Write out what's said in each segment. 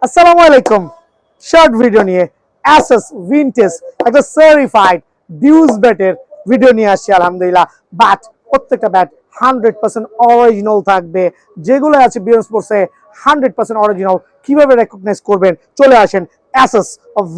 আসসালামু আলাইকুম। Short video নিয়ে অ্যাসেস ভিনটেজ একটা সার্টিফাইড ডিউস ব্যাটের ভিডিও নিয়ে আসছি আলহামদুলিল্লাহ। বাট প্রত্যেকটা ব্যাট 100% অরিজিনাল থাকবে। যেগুলো আছে বিয়ন্ড স্পোর্টসে 100% অরিজিনাল। কিভাবে রেকগনাইজ করবেন? চলে আসেন অ্যাসেস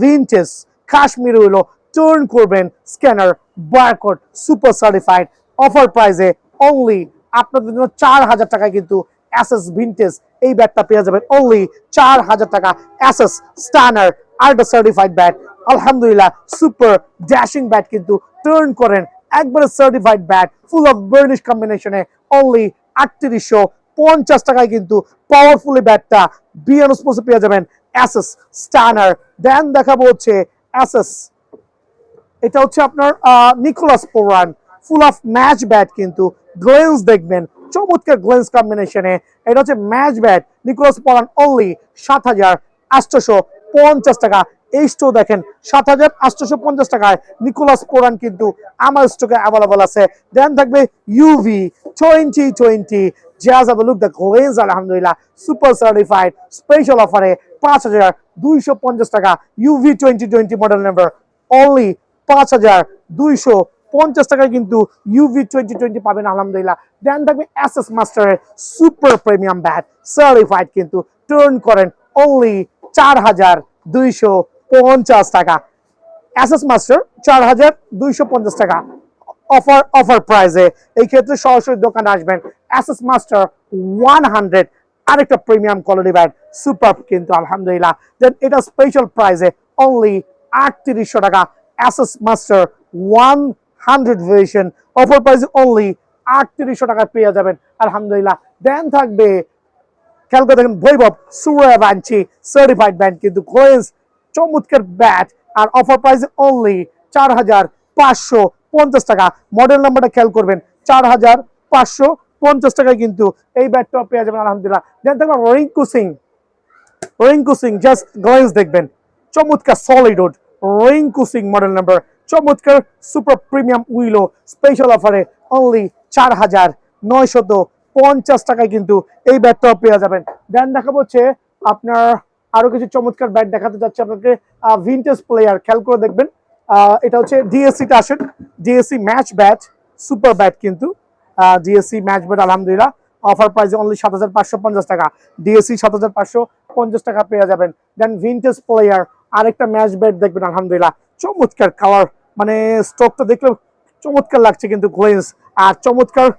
ভিনটেজ কাশ্মীর হইলো টার্ন করবেন scanner barcode super certified offer প্রাইসে অনলি আপনাদের জন্য 4000 টাকায় কিন্তু অ্যাসেস ভিনটেজ এই ব্যাটটা পেয়ে যাবেন অনলি 4000 টাকা। Ashes Stunner ultra certified bat আলহামদুলিল্লাহ সুপার ড্যাশিং ব্যাট কিন্তু টার্ন করেন একবারে certified bat full of varnish কম্বিনেশনে অনলি 3850 টাকায় কিন্তু পাওয়ারফুলি ব্যাটটা বিএন স্পোর্টসে পেয়ে যাবেন অ্যাসেস স্টানার। দেন দেখাবো হচ্ছে অ্যাসেস, এটা হচ্ছে আপনার Nicolas Pooran full of match bat কিন্তু গ্লেন্স দেখবেন চমৎকার গ্লেন্স কম্বিনেশনে। এটা হচ্ছে match bat Nicolas Pooran only 7850 টাকা। এই স্টোর দেখেন 7850 টাকায় নিকোলাস পোরান কিন্তু আমার স্টকে অ্যাভেলেবল আছে। দেন থাকবে ইউভি 2020 জাজ আ লুক দ্য গ্লেন্স আলহামদুলিল্লাহ সুপার সার্টিফাইড স্পেশাল অফারে 5250 টাকা। ইউভি 2020 মডেল নাম্বার অনলি 5250 টাকায় কিন্তু ইউভি 2020 পাবেন আলহামদুলিল্লাহ। দেন থাকবে এসএস মাস্টারের সুপার প্রিমিয়াম ব্যাট সার্টিফাইড কিন্তু টার্ন করেন অনলি 4250 টাকা। এসএস মাস্টার 4250 টাকা অফার প্রাইসে। এই ক্ষেত্রে সরাসরি দোকানে আসবেন এসএস মাস্টার 100 আরেকটা প্রিমিয়াম কোয়ালিটি ব্যাট সুপার কিন্তু আলহামদুলিল্লাহ। দেন এটা স্পেশাল প্রাইসে অনলি 3800 টাকা। Ashes Master 100 version offer price only 3800 টাকায় পেয়ে যাবেন আলহামদুলিল্লাহ। দেন থাকবে খেয়াল করে দেখেন বৈভব সুরা বাঞ্চি সার্টিফাইড ব্যান্ড কিন্তু কোয়েন্স চমৎকার ব্যাট আর অফার প্রাইস অনলি 4550 টাকা। মডেল নাম্বারটা খেয়াল করবেন 4550 টাকায় কিন্তু এই ব্যাটটা পেয়ে যাবেন আলহামদুলিল্লাহ। দেন থাকবে রিঙ্কু সিং জাস্ট গ্লেন্স দেখবেন চমৎকার solid would Rinku Singh model number চমৎকার সুপার প্রিমিয়াম উইলো স্পেশাল অফারে অনলি 4950 টাকায় কিন্তু এই ব্যাটটাও পেয়ে যাবেন। দেন দেখাবো হচ্ছে আপনার আরো কিছু চমৎকার ব্যাট দেখাতে যাচ্ছে আপনাকে। ভিনটেজ প্লেয়ার খেয়াল করে দেখবেন। এটা হচ্ছে ডিএসসিটা আসেন DSC match bat super bat কিন্তু ডিএসসি ম্যাচ ব্যাট আলহামদুলিল্লাহ অফার প্রাইস অনলি 7550 টাকা। ডিএসসি 7550 টাকা পেয়ে যাবেন। দেন ভিনটেজ প্লেয়ার আরেকটা ম্যাচ ব্যাট দেখবেন আলহামদুলিল্লাহ চমৎকার কালার, মানে স্টকটা দেখলে চমৎকার লাগছে কিন্তু গ্লেন্স আর চমৎকার